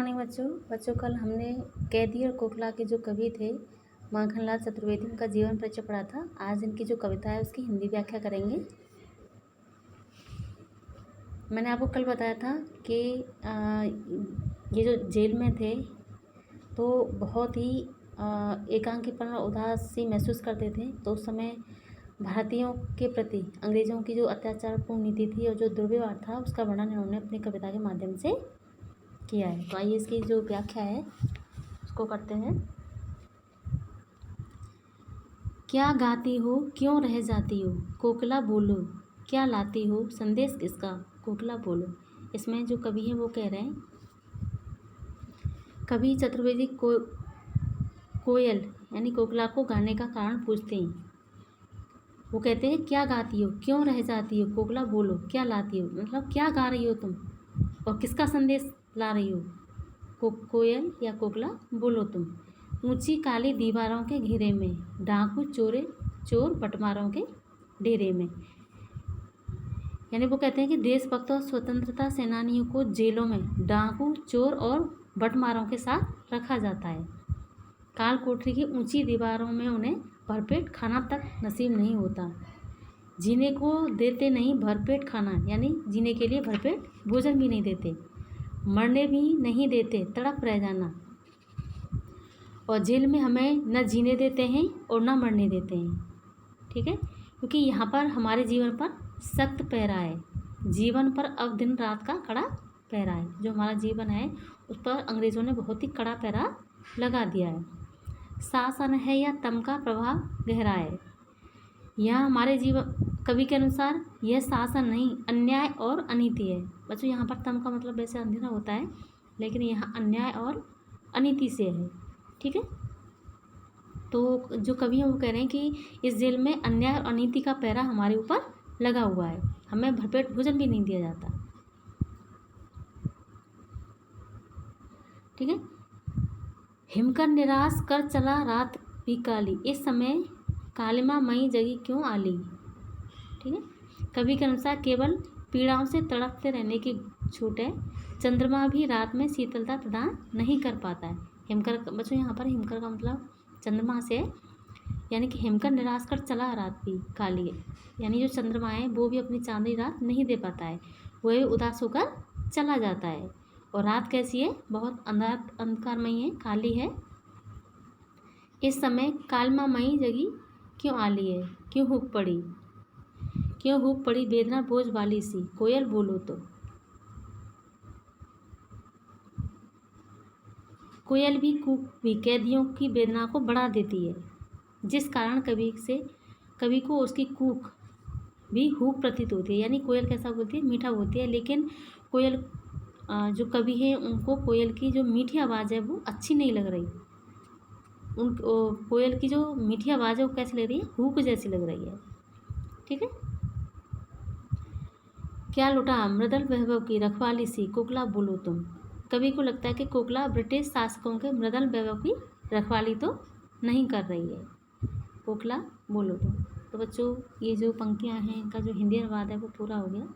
Morning बच्चों कल हमने कैदी और कोकिला के जो कवि थे माखनलाल चतुर्वेदी, उनका जीवन परिचय पढ़ा था। आज इनकी जो कविता है उसकी हिंदी व्याख्या करेंगे। मैंने आपको कल बताया था कि ये जो जेल में थे तो बहुत ही एकांकीपन और उदास सी महसूस करते थे। तो उस समय भारतीयों के प्रति अंग्रेज़ों की जो अत्याचारपूर्ण नीति थी और जो दुर्व्यवहार था उसका वर्णन इन्होंने अपनी कविता के माध्यम से किया है। तो आइए इसकी जो व्याख्या है उसको करते हैं। क्या गाती हो क्यों रह जाती हो, कोकिला बोलो क्या लाती हो, संदेश किसका, कोकिला बोलो। इसमें जो कवि हैं वो कह रहे हैं, कवि चतुर्वेदी कोयल यानी कोकिला को गाने का कारण पूछते हैं। वो कहते हैं क्या गाती हो क्यों रह जाती हो, कोकिला बोलो क्या लाती हो, मतलब क्या गा रही हो तुम और किसका संदेश ला रही हो। कोयल या कोकिला बोलो तुम। ऊंची काली दीवारों के घेरे में, डाकू चोर बटमारों के डेरे में। यानी वो कहते हैं कि देशभक्तों और स्वतंत्रता सेनानियों को जेलों में डाकू चोर और बटमारों के साथ रखा जाता है। काल कोठरी की ऊंची दीवारों में उन्हें भरपेट खाना तक नसीब नहीं होता। जीने को देते नहीं भरपेट खाना, यानी जीने के लिए भरपेट भोजन भी नहीं देते। मरने भी नहीं देते, तड़प रह जाना। और जेल में हमें न जीने देते हैं और न मरने देते हैं। ठीक है, क्योंकि यहाँ पर हमारे जीवन पर सख्त पहरा है। जीवन पर अब दिन रात का कड़ा पहरा है। जो हमारा जीवन है उस पर अंग्रेज़ों ने बहुत ही कड़ा पहरा लगा दिया है। शासन है या तम का प्रभाव गहरा है। यहाँ हमारे जीवन, कवि के अनुसार यह शासन नहीं अन्याय और अनीति है। बच्चों यहाँ पर तम का मतलब वैसे अंधेरा होता है, लेकिन यहाँ अन्याय और अनीति से है। ठीक है, तो जो कवि हैं वो कह रहे हैं कि इस जेल में अन्याय और अनीति का पहरा हमारे ऊपर लगा हुआ है। हमें भरपेट भोजन भी नहीं दिया जाता। ठीक है, हिमकर निराश कर चला रात भी काली, इस समय कालिमा मई जगी क्यों आली। ठीक है, कवि के अनुसार केवल पीड़ाओं से तड़पते रहने की छूट है, चंद्रमा भी रात में शीतलता प्रदान नहीं कर पाता है। हिमकर बच्चों यहाँ पर हिमकर का मतलब चंद्रमा से, यानी कि हिमकर निराश कर चला रात भी काली, यानी जो चंद्रमा है वो भी अपनी चांदनी रात नहीं दे पाता है, वह भी उदास होकर चला जाता है। और रात कैसी है, बहुत अंधकारमयी है, काली है। इस समय कालमा मई जगी क्यों आली है, क्यों हुक पड़ी वेदना बोझ वाली सी, कोयल बोलो तो। कोयल भी कूक भी कैदियों की वेदना को बढ़ा देती है, जिस कारण कवि को उसकी कूक भी हुक प्रतीत होती है। यानी कोयल कैसा बोलती है, मीठा बोलती है, लेकिन कोयल जो कवि है उनको कोयल की जो मीठी आवाज़ है वो अच्छी नहीं लग रही। कोयल की जो मीठी आवाज़ है वो कैसी लग रही है, हुक जैसी लग रही है। ठीक है, क्या लुटा मृदल वैभव की रखवाली सी, कोकिला बोलो तुम। कवि को लगता है कि कोकिला ब्रिटिश शासकों के मृदल वैभव की रखवाली तो नहीं कर रही है, कोकिला बोलो तुम। तो बच्चों ये जो पंक्तियाँ हैं इनका जो हिंदी अनुवाद है वो पूरा हो गया।